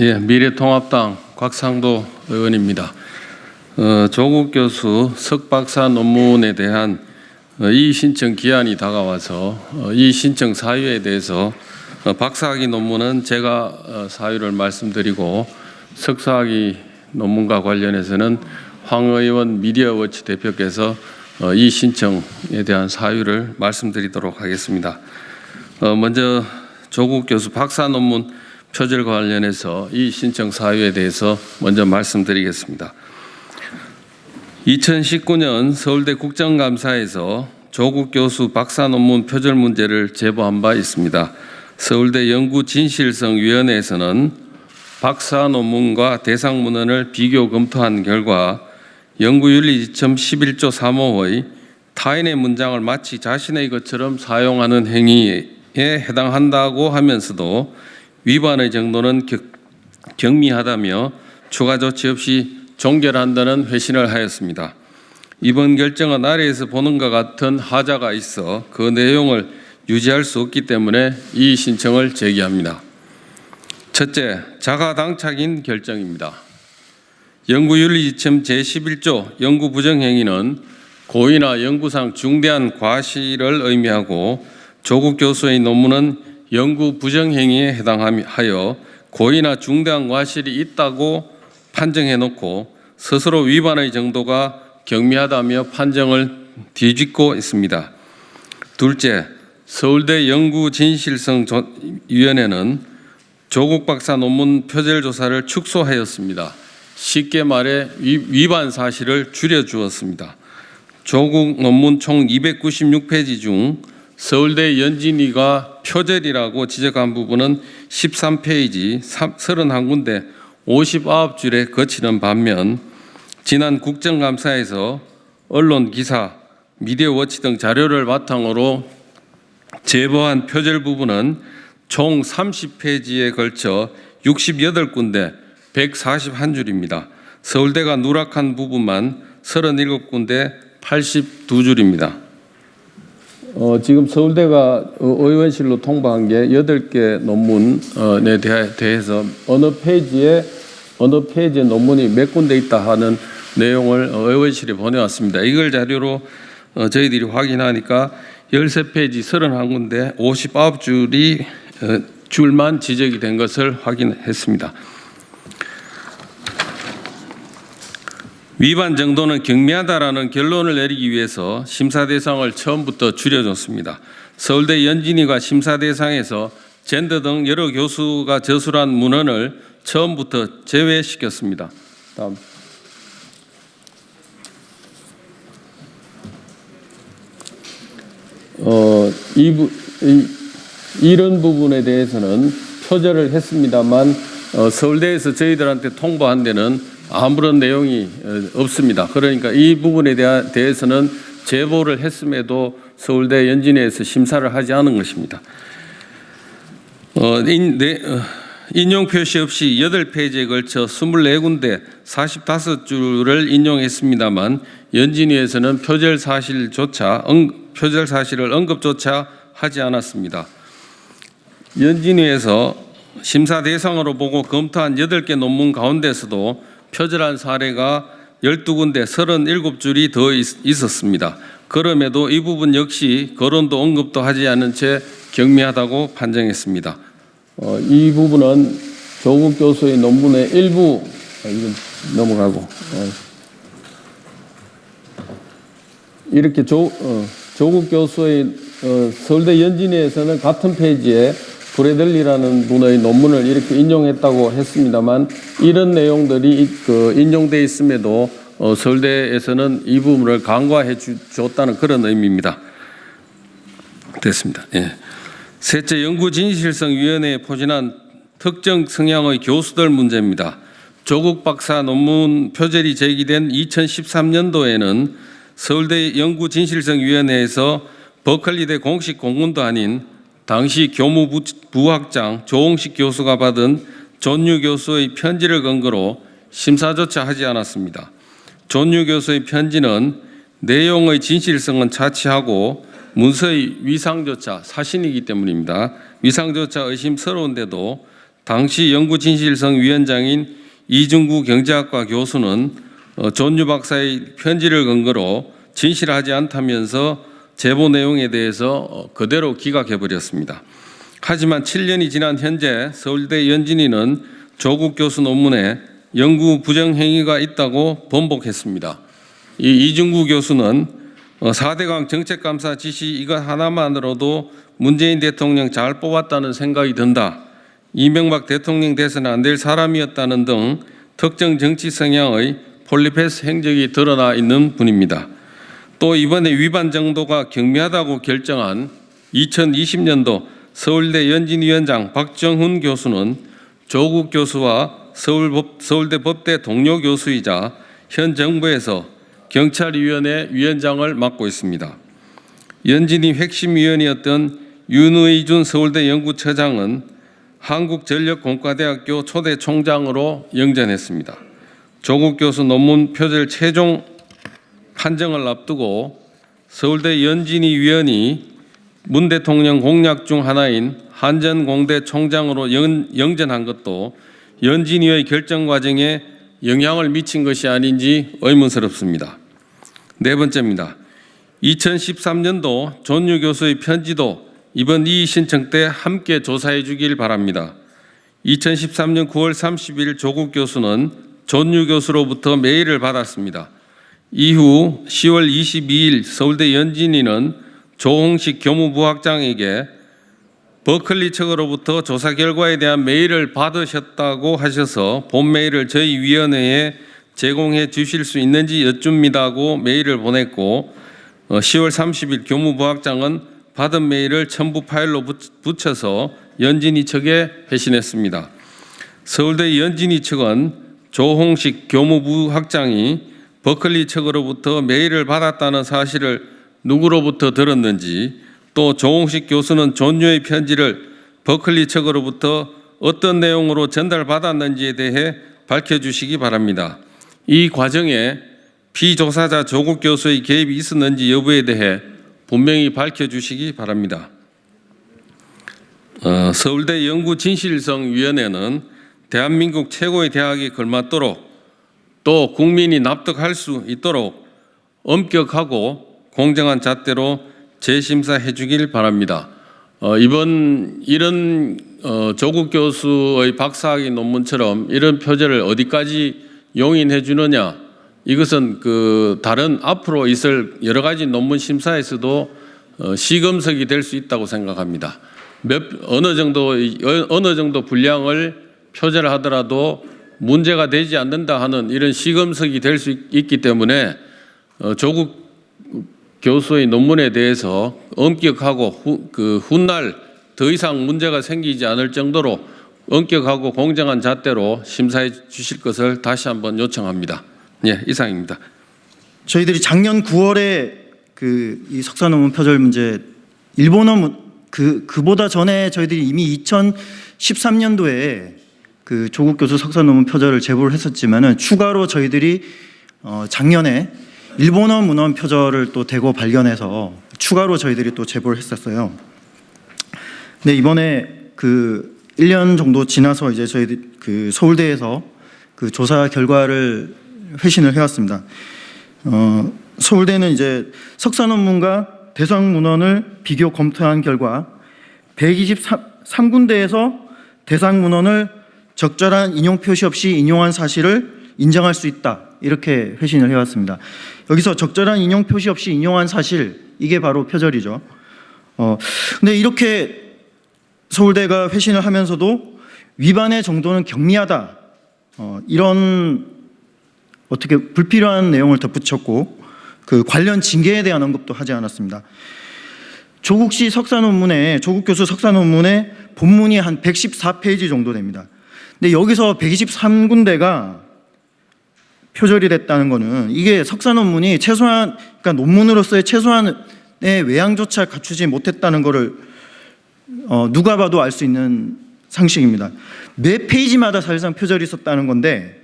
예, 미래통합당 곽상도 의원입니다. 조국 교수 석박사 논문에 대한 이의 신청 기한이 다가와서 이의 신청 사유에 대해서 박사학위 논문은 제가 사유를 말씀드리고 석사학위 논문과 관련해서는 황 의원 미디어워치 대표께서 이의 신청에 대한 사유를 말씀드리도록 하겠습니다. 먼저 조국 교수 박사 논문 표절과 관련해서 이 신청 사유에 대해서 먼저 말씀드리겠습니다. 2019년 서울대 국정감사에서 조국 교수 박사 논문 표절 문제를 제보한 바 있습니다. 서울대 연구진실성위원회에서는 박사 논문과 대상 문헌을 비교 검토한 결과 연구윤리지침 11조 3호의 타인의 문장을 마치 자신의 것처럼 사용하는 행위에 해당한다고 하면서도 위반의 정도는 경미하다며 추가 조치 없이 종결한다는 회신을 하였습니다. 이번 결정은 아래에서 보는 것 같은 하자가 있어 그 내용을 유지할 수 없기 때문에 이 신청을 제기합니다. 첫째, 자가당착인 결정입니다. 연구윤리지침 제11조 연구부정행위는 고의나 연구상 중대한 과실을 의미하고 조국 교수의 논문은 연구부정행위에 해당하여 고의나 중대한 과실이 있다고 판정해놓고 스스로 위반의 정도가 경미하다며 판정을 뒤집고 있습니다. 둘째, 서울대 연구진실성위원회는 조국 박사 논문 표절 조사를 축소하였습니다. 쉽게 말해 위반 사실을 줄여주었습니다. 조국 논문 총 296페이지 중 서울대 연진위가 표절이라고 지적한 부분은 13페이지 31군데 59줄에 그치는 반면 지난 국정감사에서 언론 기사, 미디어워치 등 자료를 바탕으로 제보한 표절 부분은 총 30페이지에 걸쳐 68군데 141줄입니다. 서울대가 누락한 부분만 37군데 82줄입니다. 지금 서울대가 의원실로 통보한 게 8개 논문에 대해서 어느 페이지에 논문이 몇 군데 있다 하는 내용을 의원실에 보내왔습니다. 이걸 자료로 저희들이 확인하니까 13페이지 31군데 59줄만 지적이 된 것을 확인했습니다. 위반 정도는 경미하다라는 결론을 내리기 위해서 심사 대상을 처음부터 줄여줬습니다. 서울대 연진위가 심사 대상에서 젠더 등 여러 교수가 저술한 문헌을 처음부터 제외시켰습니다. 다음. 이런 부분에 대해서는 표절을 했습니다만 서울대에서 저희들한테 통보한 데는 아무런 내용이 없습니다. 그러니까 이 부분에 대해서는 제보를 했음에도 서울대 연진회에서 심사를 하지 않은 것입니다. 인용 표시 없이 8페이지에 걸쳐 24군데 45줄을 인용했습니다만 연진위에서는 표절 사실을 언급조차 하지 않았습니다. 연진위에서 심사 대상으로 보고 검토한 8개 논문 가운데서도 표절한 사례가 12군데 37줄이 더 있었습니다. 그럼에도 이 부분 역시 거론도 언급도 하지 않은 채 경미하다고 판정했습니다. 이 부분은 조국 교수의 논문의 일부 넘어가고 이렇게 조국 교수의 서울대 연진위에서는 같은 페이지에 브래들리라는 분의 논문을 이렇게 인용했다고 했습니다만 이런 내용들이 인용되어 있음에도 서울대에서는 이 부분을 간과해 줬다는 그런 의미입니다. 됐습니다. 예. 셋째, 연구진실성위원회에 포진한 특정 성향의 교수들 문제입니다. 조국 박사 논문 표절이 제기된 2013년도에는 서울대 연구진실성위원회에서 버클리대 공식 공문도 아닌 당시 교무부학장 조홍식 교수가 받은 존유 교수의 편지를 근거로 심사조차 하지 않았습니다. 존유 교수의 편지는 내용의 진실성은 차치하고 문서의 위상조차 사신이기 때문입니다. 위상조차 의심스러운데도 당시 연구진실성 위원장인 이중구 경제학과 교수는 존유 박사의 편지를 근거로 진실하지 않다면서 제보 내용에 대해서 그대로 기각해버렸습니다. 하지만 7년이 지난 현재 서울대 연진위는 조국 교수 논문에 연구 부정 행위가 있다고 번복했습니다. 이 이중구 교수는 4대강 정책감사 지시 이것 하나만으로도 문재인 대통령 잘 뽑았다는 생각이 든다. 이명박 대통령 돼서는 안 될 사람이었다는 등 특정 정치 성향의 폴리페스 행적이 드러나 있는 분입니다. 또 이번에 위반 정도가 경미하다고 결정한 2020년도 서울대 연진위원장 박정훈 교수는 조국 교수와 서울대 법대 동료 교수이자 현 정부에서 경찰위원회 위원장을 맡고 있습니다. 연진위 핵심위원이었던 윤의준 서울대 연구처장은 한국전력공과대학교 초대 총장으로 영전했습니다. 조국 교수 논문 표절 최종 판정을 앞두고 서울대 연진위 위원이 문 대통령 공약 중 하나인 한전공대 총장으로 영전한 것도 연진위의 결정 과정에 영향을 미친 것이 아닌지 의문스럽습니다. 네 번째입니다. 2013년도 존유 교수의 편지도 이번 이의 신청 때 함께 조사해 주길 바랍니다. 2013년 9월 30일 조국 교수는 존유 교수로부터 메일을 받았습니다. 이후 10월 22일 서울대 연진위는 조홍식 교무부학장에게 버클리 측으로부터 조사 결과에 대한 메일을 받으셨다고 하셔서 본 메일을 저희 위원회에 제공해 주실 수 있는지 여쭙니다고 메일을 보냈고 10월 30일 교무부학장은 받은 메일을 첨부 파일로 붙여서 연진위 측에 회신했습니다. 서울대 연진위 측은 조홍식 교무부학장이 버클리 측으로부터 메일을 받았다는 사실을 누구로부터 들었는지 또 조홍식 교수는 존유의 편지를 버클리 측으로부터 어떤 내용으로 전달받았는지에 대해 밝혀주시기 바랍니다. 이 과정에 피조사자 조국 교수의 개입이 있었는지 여부에 대해 분명히 밝혀주시기 바랍니다. 서울대 연구진실성위원회는 대한민국 최고의 대학에 걸맞도록 또 국민이 납득할 수 있도록 엄격하고 공정한 잣대로 재심사해 주길 바랍니다. 이번 이런 조국 교수의 박사학위 논문처럼 이런 표절을 어디까지 용인해 주느냐, 이것은 다른 앞으로 있을 여러 가지 논문 심사에서도 시금석이 될 수 있다고 생각합니다. 어느 정도 분량을 표절하더라도 문제가 되지 않는다 하는 이런 시금석이 될 수 있기 때문에 조국 교수의 논문에 대해서 엄격하고 훗날 더 이상 문제가 생기지 않을 정도로 엄격하고 공정한 잣대로 심사해 주실 것을 다시 한번 요청합니다. 예, 이상입니다. 저희들이 작년 9월에 이 석사 논문 표절 문제 일본어 그보다 전에 저희들이 이미 2013년도에 조국 교수 석사 논문 표절을 제보를 했었지만은 추가로 저희들이 작년에 일본어 문헌 표절을 또 대거 발견해서 추가로 저희들이 또 제보를 했었어요. 근데 이번에 1년 정도 지나서 이제 저희들 서울대에서 조사 결과를 회신을 해왔습니다. 서울대는 이제 석사 논문과 대상 문헌을 비교 검토한 결과 123군데에서 대상 문헌을 적절한 인용 표시 없이 인용한 사실을 인정할 수 있다, 이렇게 회신을 해왔습니다. 여기서 적절한 인용 표시 없이 인용한 사실, 이게 바로 표절이죠. 근데 이렇게 서울대가 회신을 하면서도 위반의 정도는 경미하다, 이런 어떻게 불필요한 내용을 덧붙였고 관련 징계에 대한 언급도 하지 않았습니다. 조국 교수 석사 논문의 본문이 한 114페이지 정도 됩니다. 근데 여기서 123군데가 표절이 됐다는 거는 이게 석사 논문이 최소한, 그러니까 논문으로서의 최소한의 외양조차 갖추지 못했다는 거를 누가 봐도 알 수 있는 상식입니다. 매 페이지마다 사실상 표절이 있었다는 건데,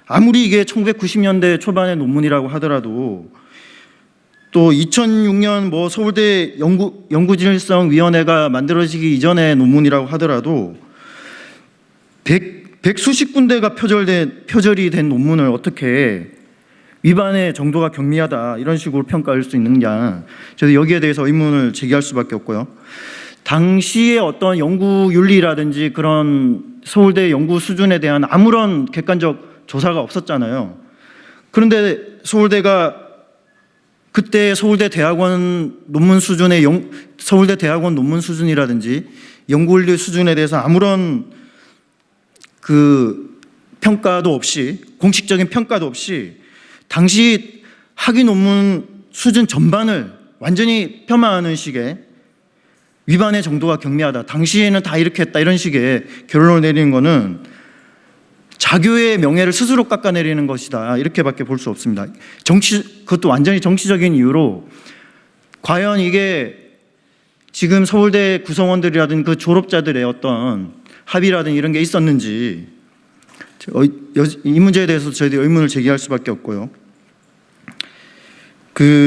아무리 이게 1990년대 초반의 논문이라고 하더라도 또 2006년 서울대 연구진실성위원회가 만들어지기 이전의 논문이라고 하더라도 백수십 군데가 표절이 된 논문을 어떻게 위반의 정도가 경미하다 이런 식으로 평가할 수 있느냐, 저도 여기에 대해서 의문을 제기할 수밖에 없고요. 당시의 어떤 연구 윤리라든지 그런 서울대 연구 수준에 대한 아무런 객관적 조사가 없었잖아요. 그런데 서울대가 그때 서울대 대학원 논문 수준의 서울대 대학원 논문 수준이라든지 연구 윤리 수준에 대해서 아무런 그 평가도 없이, 공식적인 평가도 없이 당시 학위 논문 수준 전반을 완전히 폄하하는 식의 위반의 정도가 경미하다, 당시에는 다 이렇게 했다, 이런 식의 결론을 내리는 것은 자교의 명예를 스스로 깎아내리는 것이다, 이렇게밖에 볼 수 없습니다. 그것도 완전히 정치적인 이유로 과연 이게 지금 서울대 구성원들이라든 그 졸업자들의 어떤 합의라든 이런 게 있었는지, 이 문제에 대해서 저희들이 의문을 제기할 수밖에 없고요.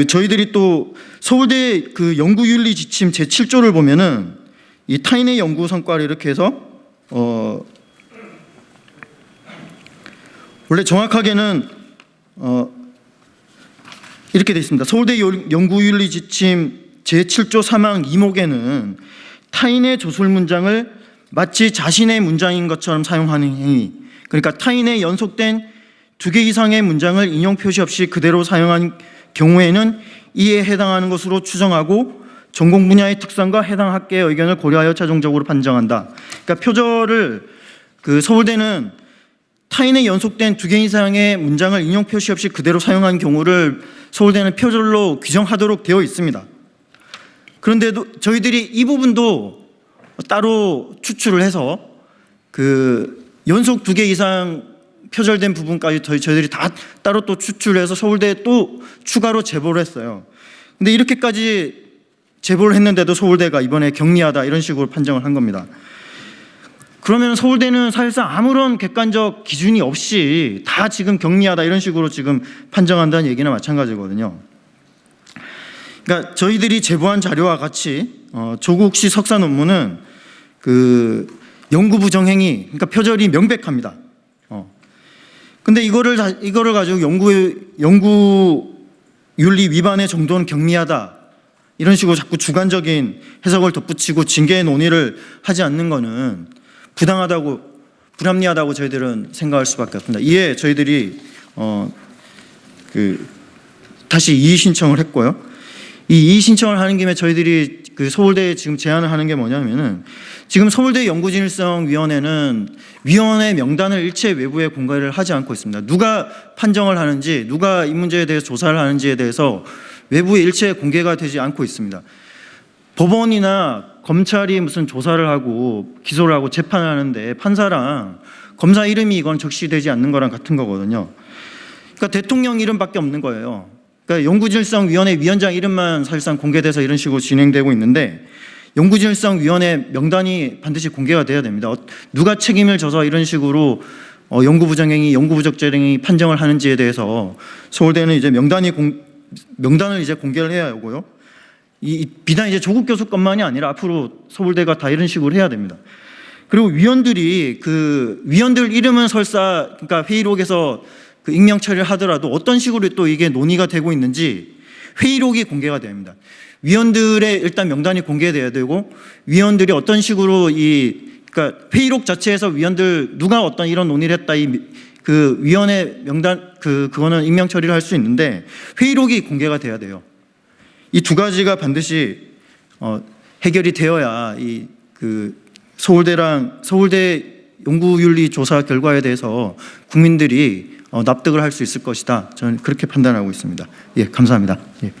저희들이 또 서울대 그 연구윤리 지침 제7조를 보면은 이 타인의 연구 성과를 이렇게 해서 원래 정확하게는 이렇게 되어 있습니다. 서울대 연구윤리 지침 제7조 3항 2목에는 타인의 조술 문장을 마치 자신의 문장인 것처럼 사용하는 행위, 그러니까 타인의 연속된 2개 이상의 문장을 인용 표시 없이 그대로 사용한 경우에는 이에 해당하는 것으로 추정하고 전공 분야의 특성과 해당 학계의 의견을 고려하여 최종적으로 판정한다. 그러니까 표절을 서울대는 타인의 연속된 2개 이상의 문장을 인용 표시 없이 그대로 사용한 경우를 서울대는 표절로 규정하도록 되어 있습니다. 그런데도 저희들이 이 부분도 따로 추출을 해서 연속 2개 이상 표절된 부분까지 저희들이 다 따로 또 추출해서 서울대에 또 추가로 제보를 했어요. 근데 이렇게까지 제보를 했는데도 서울대가 이번에 경미하다 이런 식으로 판정을 한 겁니다. 그러면 서울대는 사실상 아무런 객관적 기준이 없이 다 지금 경미하다 이런 식으로 지금 판정한다는 얘기나 마찬가지거든요. 그러니까 저희들이 제보한 자료와 같이 조국 씨 석사 논문은 연구 부정행위, 그러니까 표절이 명백합니다. 근데 이거를 가지고 연구 윤리 위반의 정도는 경미하다 이런 식으로 자꾸 주관적인 해석을 덧붙이고 징계의 논의를 하지 않는 것은 부당하다고, 불합리하다고 저희들은 생각할 수밖에 없습니다. 이에 저희들이 다시 이의 신청을 했고요. 이 이의 신청을 하는 김에 저희들이 서울대에 지금 제안을 하는 게 뭐냐면은, 지금 서울대 연구진일성위원회는 위원회 명단을 일체 외부에 공개를 하지 않고 있습니다. 누가 판정을 하는지, 누가 이 문제에 대해서 조사를 하는지에 대해서 외부에 일체 공개가 되지 않고 있습니다. 법원이나 검찰이 무슨 조사를 하고 기소를 하고 재판을 하는데 판사랑 검사 이름이 이건 적시되지 않는 거랑 같은 거거든요. 그러니까 대통령 이름밖에 없는 거예요. 그러니까 연구진일성위원회 위원장 이름만 사실상 공개돼서 이런 식으로 진행되고 있는데, 연구진일성위원회 명단이 반드시 공개가 돼야 됩니다. 누가 책임을 져서 이런 식으로 연구부정행위, 연구부적절행위 판정을 하는지에 대해서 서울대는 이제 명단을 이제 공개를 해야 하고요. 비단 이제 조국 교수 것만이 아니라 앞으로 서울대가 다 이런 식으로 해야 됩니다. 그리고 위원들 이름은 설사 그러니까 회의록에서 익명 처리를 하더라도 어떤 식으로 또 이게 논의가 되고 있는지 회의록이 공개가 됩니다. 위원들의 일단 명단이 공개돼야 되고, 위원들이 어떤 식으로 그러니까 회의록 자체에서 위원들 누가 어떤 이런 논의를 했다, 위원회 명단 그거는 익명 처리를 할 수 있는데 회의록이 공개가 돼야 돼요. 이 두 가지가 반드시 해결이 되어야 서울대 연구윤리 조사 결과에 대해서 국민들이 납득을 할 수 있을 것이다. 저는 그렇게 판단하고 있습니다. 예, 감사합니다. 예.